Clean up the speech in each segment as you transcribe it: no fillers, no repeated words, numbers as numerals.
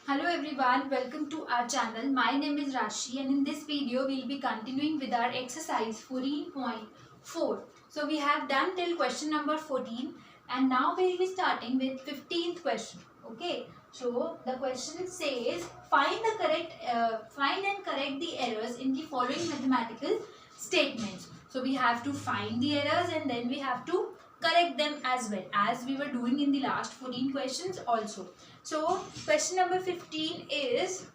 Hello everyone, welcome to our channel. My name is Rashi and in this video we will be continuing with our exercise 14.4. So we have done till question number 14 and now we will be starting with 15th question. Okay, so the question says find and correct the errors in the following mathematical statements. So we have to find the errors and then we have to correct them as well as we were doing in the last 14 questions also. So question number 15 is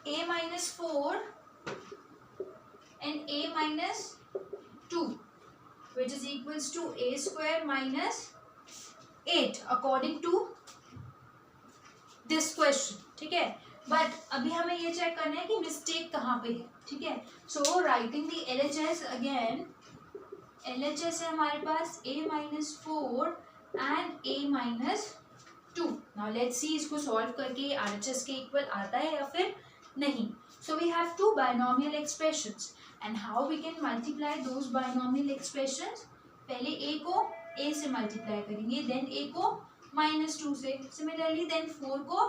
a minus 4 and a minus 2 which is equals to a square minus 8 according to this question. ठीक है, but अभी हमें ये check करना है कि mistake कहाँ पे है. ठीक है, so writing the LHS again. LHS है हमारे पास a minus 4 and a minus 2. Now let's see इसको सॉल्व करके RHS के इक्वल आता है या फिर नहीं. So we have two binomial expressions and how we can multiply those binomial expressions. पहले a को a से multiply करेंगे, then a को -2 से, similarly then 4 को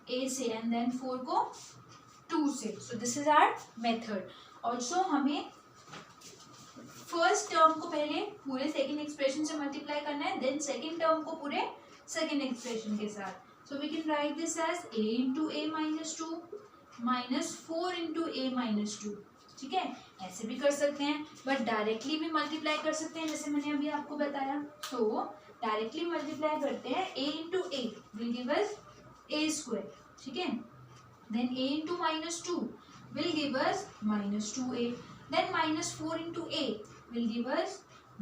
a से and then 4 को 2 से. So this is our method. Also हमें फर्स्ट टर्म को पहले पूरे सेकेंड एक्सप्रेशन से मल्टीप्लाई करना है, देन सेकेंड टर्म को पूरे सेकेंड एक्सप्रेशन के साथ. So we can write this as a into a minus 2 minus 4 into a minus 2. ठीक है, ऐसे भी कर सकते हैं बट डायरेक्टली भी मल्टीप्लाई कर सकते हैं जैसे मैंने अभी आपको बताया. तो डायरेक्टली मल्टीप्लाई करते हैं a into a will give us a square. ठीक है, then a into minus 2 will give us minus 2a. then minus 4 into a will give us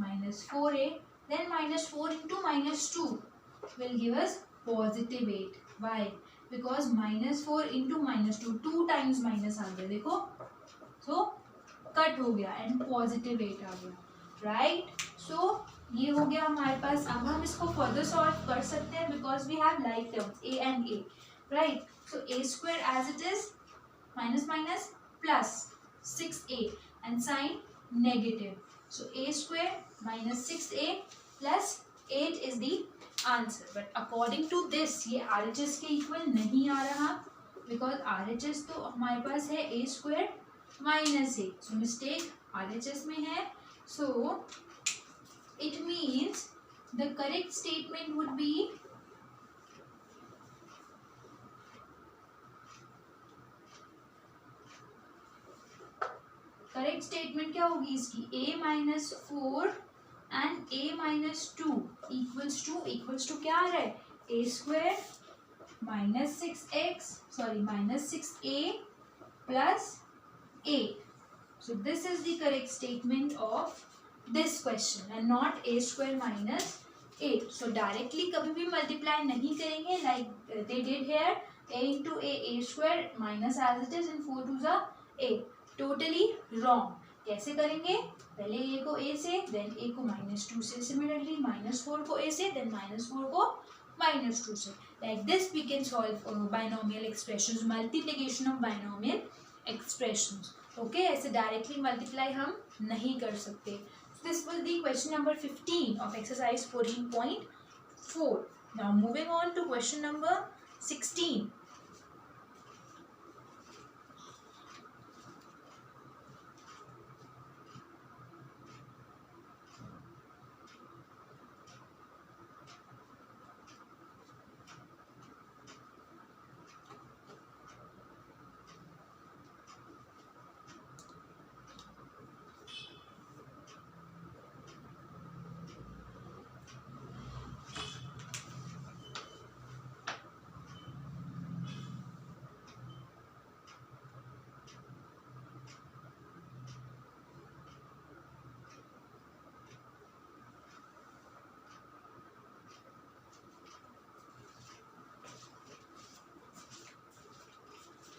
minus 4a. then minus 4 into minus 2 will give us positive 8. why? because minus 4 into minus 2 2 times minus आ गया देखो, so cut हो गया and positive 8 आ गया. Right, सो ये हो गया हमारे पास. अब हम इसको फर्दर सॉल्व कर सकते हैं because we have like terms a and a. Right, so a square as it is minus minus plus 6a and sign negative. So a square minus 6a plus 8 is the answer. But according to this ये RHS के equal नहीं आ रहा because RHS तो हमारे पास है a square minus a. So mistake RHS में है. So it means the correct statement would be correct statement क्या होगी इसकी a minus 4 and a minus 2 equals to क्या आ रहा है a square minus 6a plus 8. So this is the correct statement of this question and not a square minus 8. सो directly कभी भी मल्टीप्लाई नहीं करेंगे like they did here a into a square minus as it is in 4 2 a. Totally wrong. कैसे करेंगे, पहले a को a से देन a को -2 से, सिमिलरली -4 को a से देन -4 को -2 से. Like this we can solve binomial expressions, multiplication of binomial expressions. Okay, ऐसे डायरेक्टली मल्टीप्लाई हम नहीं कर सकते. This will be question number 15 of exercise 14.4. Now moving on to question number 16.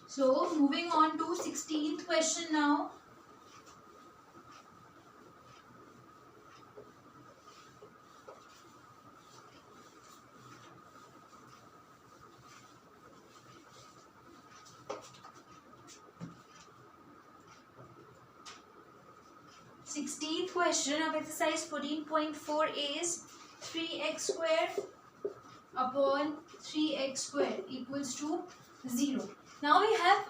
So moving on to 16th question now. Sixteenth question of exercise 14.4 is 3x square upon 3x square equals to 0. Now we have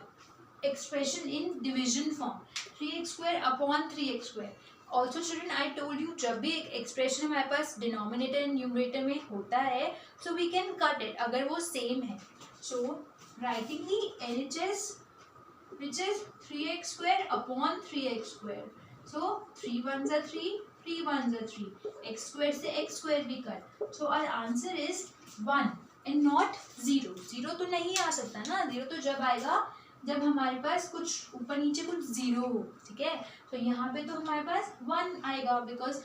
expression in division form, 3x square upon 3x square. Also children, I told you जब भी एक expression हमारे पास denominator and numerator में होता है, so we can cut it अगर वो same है. So writing the LHS, which is 3x square upon 3x square. So 3 ones are 3, 3 ones are 3. X square से x square भी cut. So our answer is 1 and not 0. 0 तो नहीं आ सकता ना, 0 तो जब आएगा जब हमारे पास कुछ ऊपर नीचे कुछ 0 हो, ठीक है. तो यहाँ पे तो हमारे पास 1 आएगा बिकॉज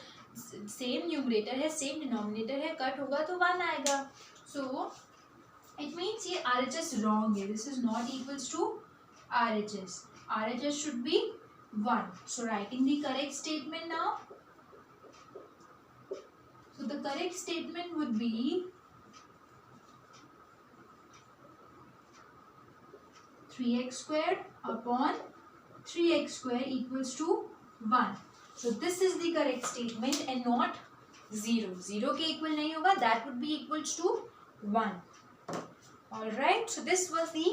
सेम न्यूमरेटर है, सेम डिनोमिनेटर है, कट होगा तो 1 आएगा. सो इट मीन्स ये RHS रॉन्ग है. This is not equals to RHS. RHS should be 1. So writing the correct statement now. So the correct statement would be 3x square upon 3x square equals to 1. So this is the correct statement and not 0. 0 के equal नहीं होगा, that would be equals to 1. Alright, so this was the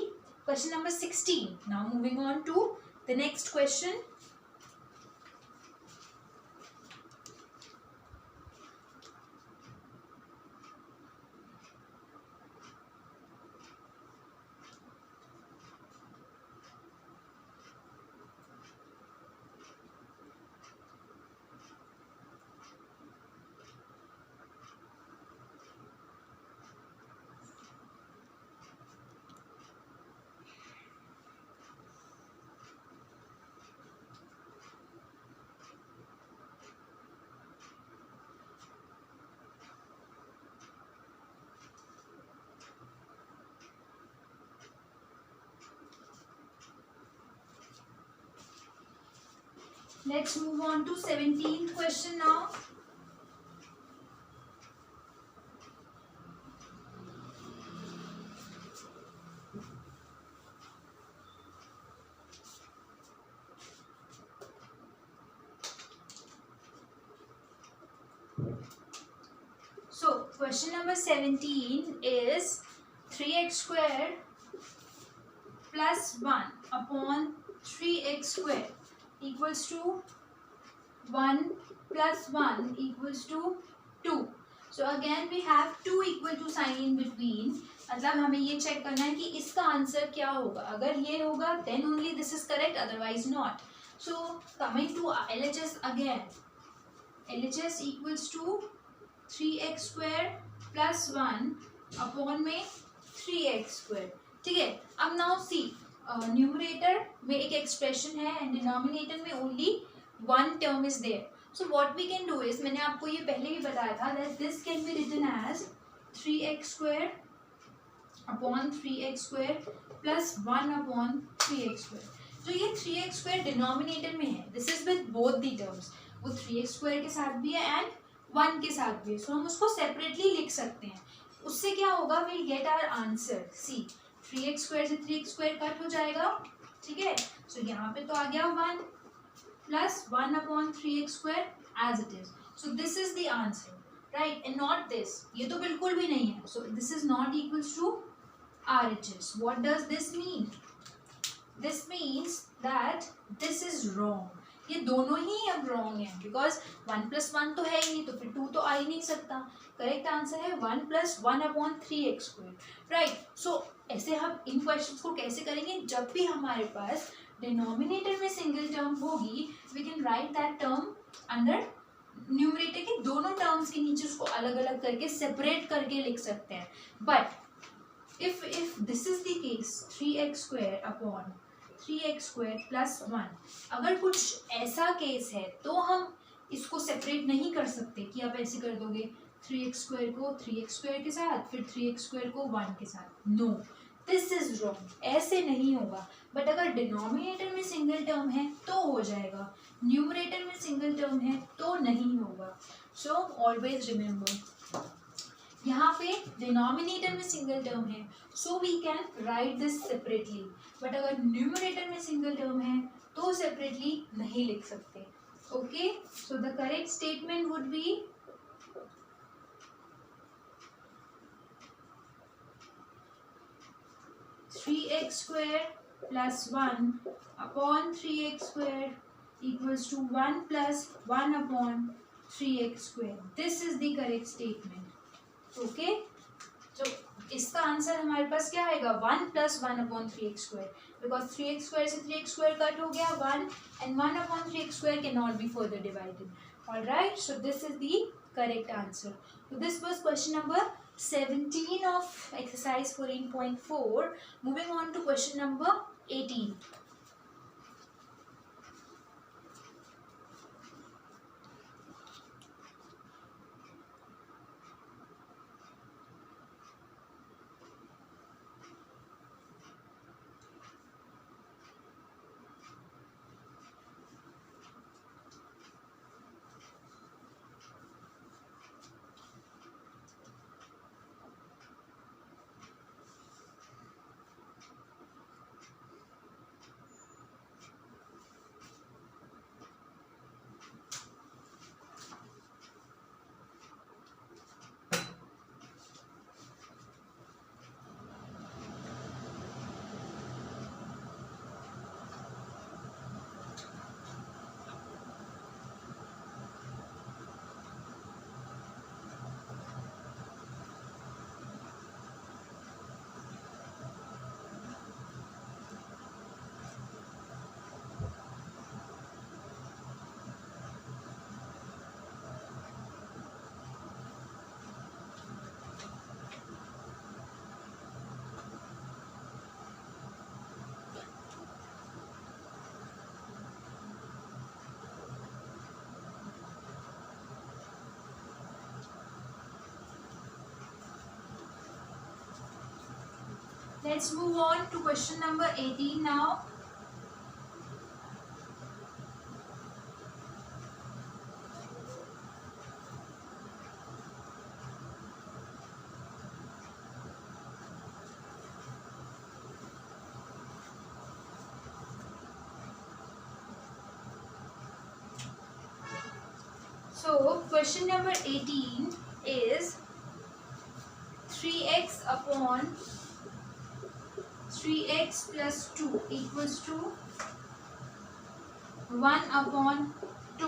question number 16. Now moving on to the next question. Let's move on to 17th question now. So question number 17 is 3x square plus 1 upon 3x square equals to 1 plus 1 equals to 2. So again we have 2 equal to sign in between. मतलब हमें ये check करना है कि इसका answer क्या होगा. अगर ये होगा then only this is correct, otherwise not. So coming to LHS again. LHS equals to 3x square plus 1 upon में 3x square. ठीक है. अब now see. न्यूमरेटर में एक एक्सप्रेशन है एंड डिनोमिनेटर में only 1 term is there. So what we can do is, मैंने आपको ये पहले भी बताया था that this can be written as 3x square upon 3x square plus 1 upon 3x square. जो ये 3x स्क्वायर डिनोमिनेटर में है, this is with both the terms. वो 3x स्क्वायर के साथ भी है एंड 1 के साथ भी है. सो हम उसको सेपरेटली लिख सकते हैं. उससे क्या होगा, will get our answer. See 3x square से 3x स्क्वायर कट हो जाएगा, ठीक है. सो यहाँ पे तो आ गया 1 plus 1 upon 3x square as it is. So this is the answer, right, and not this. ये तो बिल्कुल भी नहीं है. So this is not equals to RHS. What does this mean? This means that this is wrong. ये दोनों ही अब wrong है बिकॉज 1 प्लस 1 तो है ही नहीं, तो फिर 2 तो आ ही नहीं सकता. करेक्ट आंसर है 1 plus 1 upon 3x square, right. So ऐसे हम इन क्वेश्चंस को कैसे करेंगे, जब भी हमारे पास डिनोमिनेटर में सिंगल टर्म होगी we can write that term under numerator के दोनों टर्म्स के नीचे उसको अलग अलग करके सेपरेट करके लिख सकते हैं. But if this is the case 3x square upon 3x square plus 1, अगर कुछ ऐसा केस है तो हम इसको सेपरेट नहीं कर सकते कि आप ऐसे कर दोगे 3x स्क्वायर को 3x स्क्वायर के साथ फिर 3x स्क्वायर को 1 के साथ. No, this is wrong. ऐसे नहीं होगा. बट अगर डिनोमिनेटर में सिंगल टर्म है तो हो जाएगा, न्यूमरेटर में सिंगल टर्म है तो नहीं होगा. सो ऑलवेज रिमेंबर, यहाँ पे डिनोमिनेटर में सिंगल टर्म है so we can write this separately. But अगर न्यूमरेटर में सिंगल टर्म है तो सेपरेटली नहीं लिख सकते. Okay, so the correct statement would be 3x square plus 1 upon 3x square equals to 1 plus 1 upon 3x square. This is the correct statement. Okay? तो इसका answer हमारे पास क्या आएगा 1 plus 1 upon 3x square, because 3x square से 3x square cut हो गया 1 and 1 upon 3x square cannot be further divided. Alright, so this is the correct answer. So this was question number 17 of exercise 14.4. Moving on to question number 18. Let's move on to question number 18 now. So question number 18 is 3x upon 3x plus 2 equals to 1 upon 2.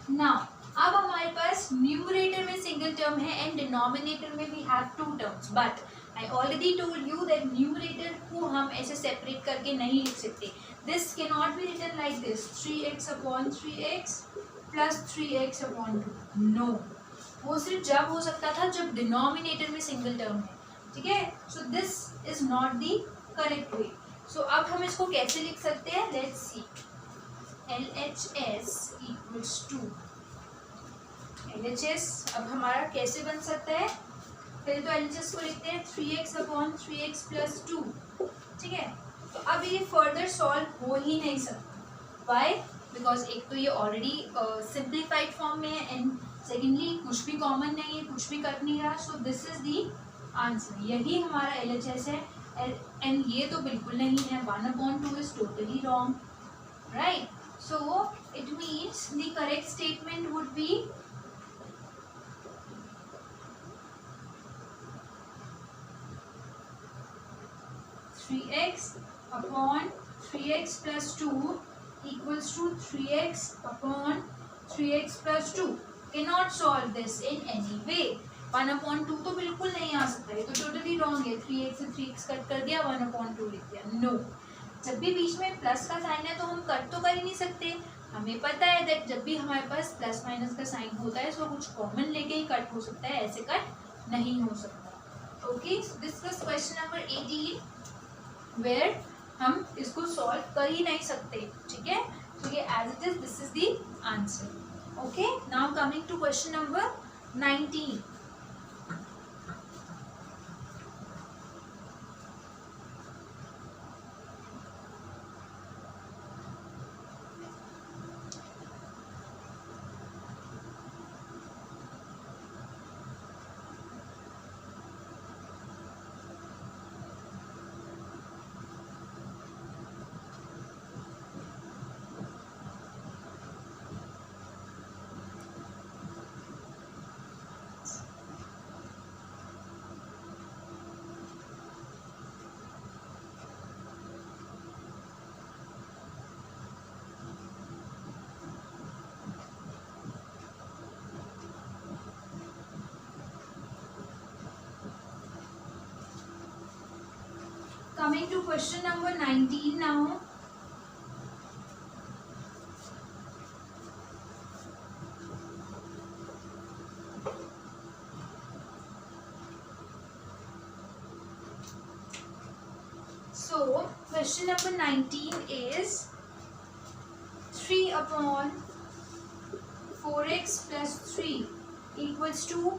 Now अब हमारे पास numerator में single term है and denominator में we have two terms, but I already told you that numerator को हम ऐसे separate करके नहीं लिख सकते. This can not be written like this 3x upon 3x plus 3x upon 2. No, वो सिर्फ जब हो सकता था जब डिनोमिनेटर में सिंगल टर्म है. ठीक है, so this is not the correct way. So अब हम इसको कैसे लिख सकते हैं, let's see. LHS equals to LHS अब हमारा कैसे बन सकता है, पहले तो LHS को लिखते हैं 3x अपॉन 3x प्लस 2. ठीक है, तो अब ये फर्दर सॉल्व हो ही नहीं सकता. वाई? बिकॉज एक तो ये ऑलरेडी सिंप्लीफाइड फॉर्म में है एंड सेकेंडली कुछ भी कॉमन नहीं है, कुछ भी कट नहीं रहा. सो दिस इज द आंसर. यही हमारा LHS है एंड ये तो बिल्कुल नहीं है. 1 upon 2 is totally wrong, right? So it means the correct statement would be 3x upon 3x plus 2 equals to 3x upon 3x plus 2. Cannot solve this in any way. 1 upon 2 तो बिल्कुल नहीं आ सकता है, तो टोटली रॉन्ग है. 3x से 3x cut कर दिया, 1 upon 2 लिख दिया. नो, जब भी बीच में प्लस का साइन है तो हम कट तो कर ही नहीं सकते. हमें पता है दैट जब भी हमारे पास प्लस माइनस का साइन होता है तो कुछ कॉमन लेके ही कट हो सकता है, ऐसे कट नहीं हो सकता. Okay, this was question number 18 where हम इसको सॉल्व कर ही नहीं सकते. ठीक है, तो ये as it is this is the answer. Okay, now coming to question number 19. Coming to question number 19 now. So question number 19 is 3 upon 4x plus 3 equals to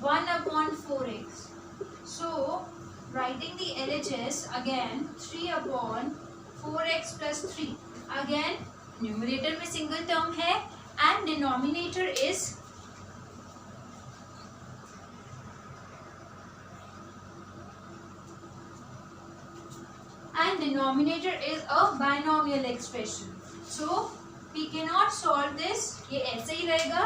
1 upon 4x. So writing the LHS again, 3 upon 4x plus 3. Again numerator में single term है and denominator is a binomial expression. So we cannot solve this. ये ऐसे ही रहेगा.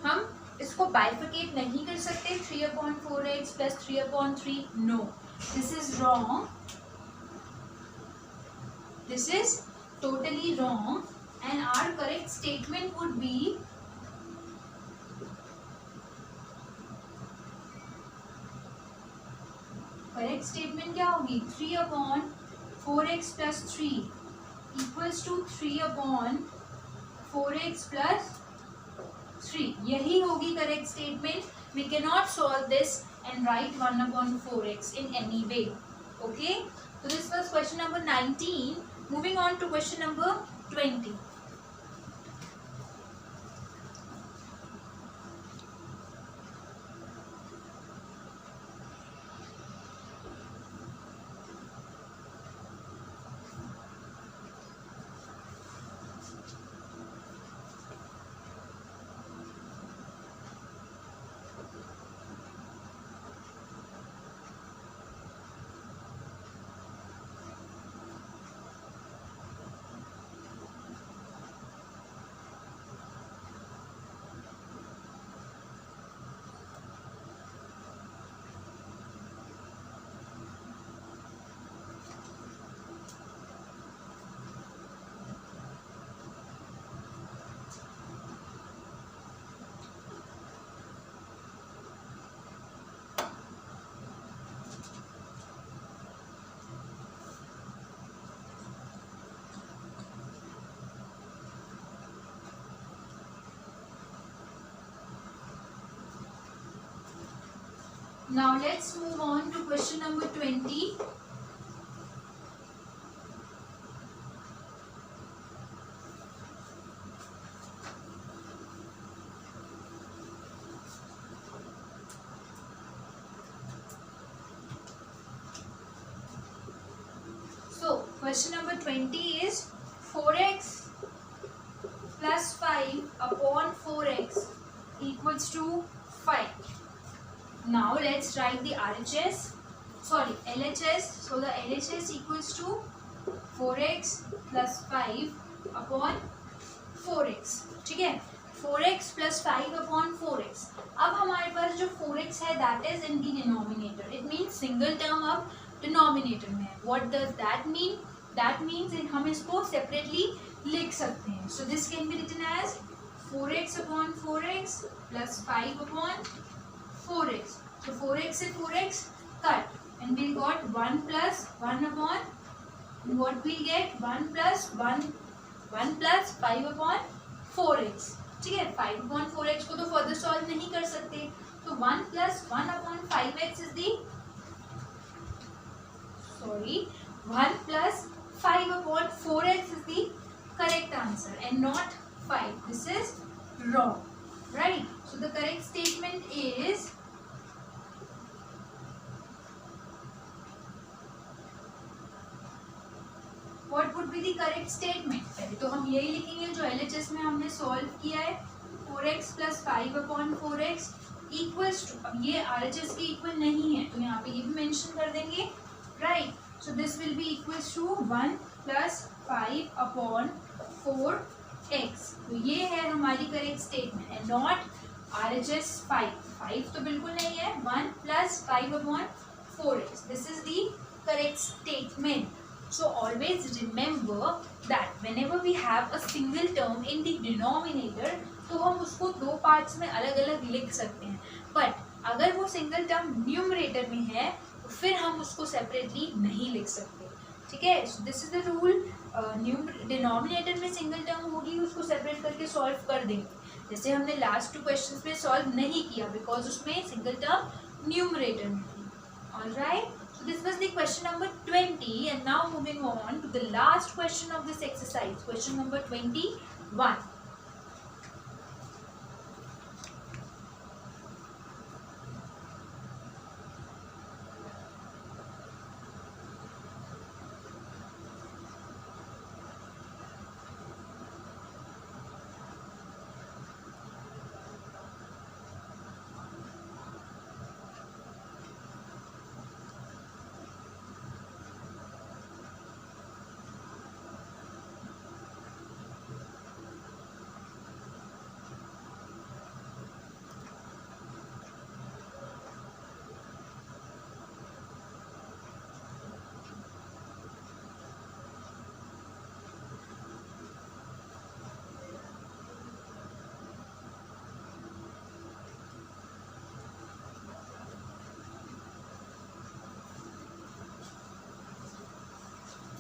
हम इसको बाइफिकेट नहीं कर सकते. 3 upon 4x plus 3 upon 3. No, this is wrong. This is totally wrong. And our correct statement would be correct statement क्या होगी? 3 upon 4x plus 3 equals to 3 upon 4x plus 3. यही होगी correct statement. We cannot solve this and write 1 upon 4x in any way. Okay? So this was question number 19. Moving on to question number 20. Now let's move on to question number 20. So question number 20 is 4x plus 5 upon 4x equals to 5. Now let's write the LHS. So the LHS equals to 4x plus 5 upon 4x. ठीक है, 4x plus 5 upon 4x. अब हमारे पास जो 4x है that is in the denominator. It means single term अब denominator में है. What does that mean? That means हम इसको separately लिख सकते हैं. So this can be written as 4x upon 4x plus 5 upon 4x. So 4x से 4x cut and we got 1 plus 1 upon what we get 1 plus 5 upon 4x. ठीक है, 5 upon 4x को तो further solve नहीं कर सकते. तो 1 plus 1 upon 5x is the 1 plus 5 upon 4x is the correct answer and not 5. This is wrong, right? So the correct statement is what would be the correct statement? पहले तो हम यही लिखेंगे जो LHS में हमने सॉल्व किया है. 4x plus 5 upon 4x equals to, अब ये RHS के इक्वल नहीं है तो यहाँ पे ये भी मेंशन कर देंगे, right? So this will be equals to 1 plus 5 upon 4x. तो ये है हमारी correct statement and not RHS 5. 5 तो बिल्कुल नहीं है. 1 plus 5 upon 4x. This is the correct statement. So always remember that whenever we have a single term in the denominator, तो हम उसको दो पार्ट्स में अलग अलग लिख सकते हैं. बट अगर वो सिंगल टर्म न्यूमरेटर में है तो फिर हम उसको सेपरेटली नहीं लिख सकते. ठीक है, this is the rule. Denominator में सिंगल टर्म होगी उसको सेपरेट करके सॉल्व कर देंगे, जैसे हमने लास्ट 2 क्वेश्चंस में सॉल्व नहीं किया बिकॉज उसमें सिंगल टर्म न्यूमरेटर में थी। Alright, so this was the question number 20 and now moving on to the last question of this exercise, question number 21.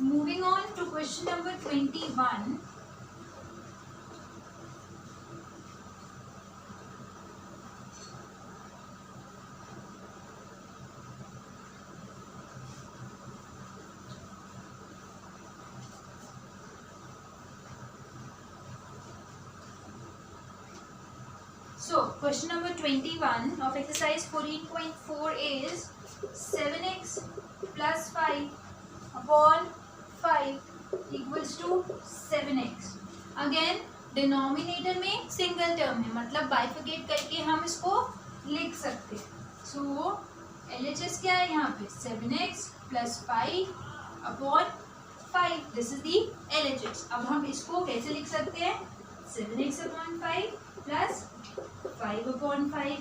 Moving on to question number 21. So, question number 21 of exercise 14.4 is 7x plus 5 upon 5 equals to 7x. Again, denominator में single term है, मतलब बाइफिकेट करके हम इसको लिख सकते हैं. सो LHS क्या है यहाँ पे 7x plus 5 upon 5. This is the LHS. अब हम इसको कैसे लिख सकते हैं 7x upon 5 प्लस 5 upon 5.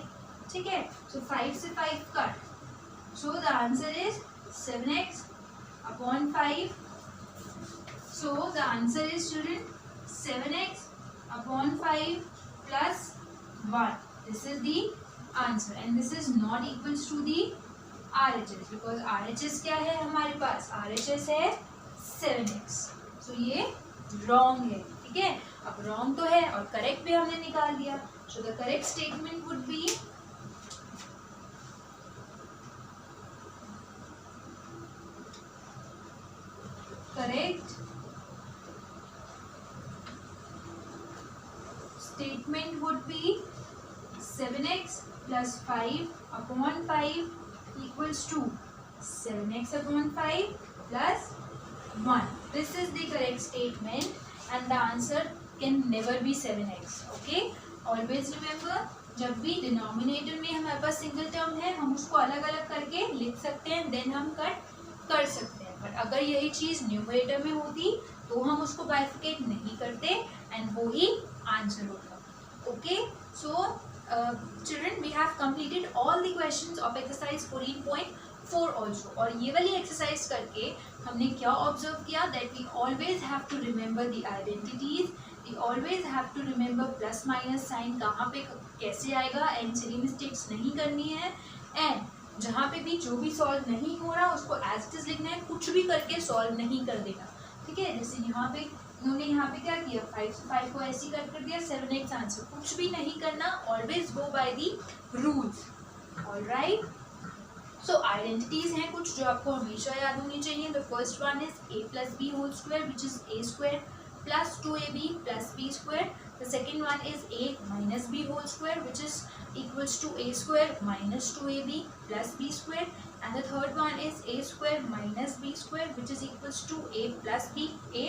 ठीक है, सो 5 से 5 cut, so the answer is 7x upon 5. So the answer is, children, 7x upon 5 plus 1. This is the answer and this is not equals to the RHS because RHS क्या है हमारे पास, RHS है 7x. So ये wrong है. ठीक है, अब wrong तो है और correct भी हमने निकाल दिया. So the correct statement would be correct statement would be 7x plus 5 upon 5 equals to 7x upon 5 plus 1. This is the correct statement and the answer can never be 7x. Okay, always remember, जब भी denominator में हमारे पास single term है हम उसको अलग अलग करके लिख सकते हैं, देन हम कट कर सकते हैं. बट अगर यही चीज़ न्यूमरेटर में होती तो हम उसको बाइफिकेट नहीं करते एंड वो ही आंसर होता. Okay, so children we have completed all the questions of exercise 14.4 also. और ये वाली एक्सरसाइज करके हमने क्या ऑब्जर्व किया, that we always have to remember the identities, we always have to remember plus minus sign कहाँ पे कैसे आएगा एंड सिली मिस्टेक्स नहीं करनी है. एंड जहाँ पे भी जो भी सॉल्व नहीं हो रहा उसको एज इट इज लिखना है, कुछ भी करके सॉल्व नहीं कर देना. ठीक है, जैसे यहाँ पे उन्होंने यहाँ पे क्या किया 5 से 5 को ऐसे कट कर दिया 7x आंसर, कुछ भी नहीं करना, always go by the rules. Alright, so identities हैं कुछ जो आपको हमेशा याद होनी चाहिए. The first one is a plus b whole square which is a square plus 2ab plus b square. The second one is a minus b whole square which is equals to a square minus 2ab plus b square, and the third one is a square minus b square which is equals to a plus b, a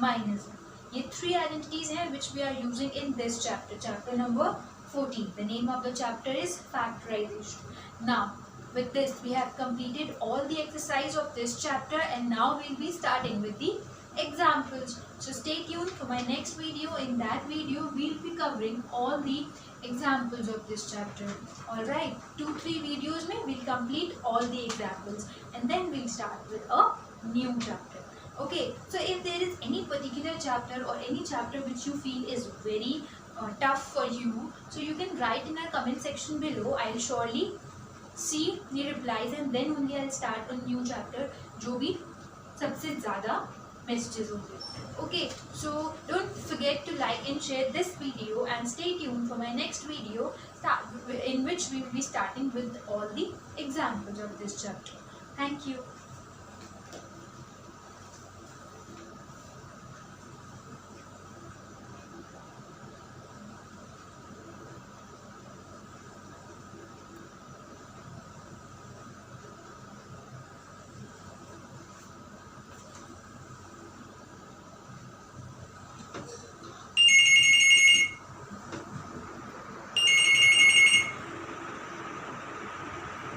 minus b. ये 3 identities हैं which we are using in this chapter, chapter number 14. The name of the chapter is factorization. Now with this we have completed all the exercise of this chapter and now we will be starting with the examples. So stay tuned for my next video. In that video we will be covering all the examples of this chapter. All right, 2-3 videos में we'll complete all the examples and then we'll start with a new chapter. Okay, so if there is any particular chapter or any chapter which you feel is very tough for you, so you can write in our comment section below. I'll surely see the replies and then only I'll start a new chapter जो भी सबसे ज़्यादा messages होंगे. Okay, so don't forget to like and share this video and stay tuned for my next video in which we will be starting with all the examples of this chapter. Thank you.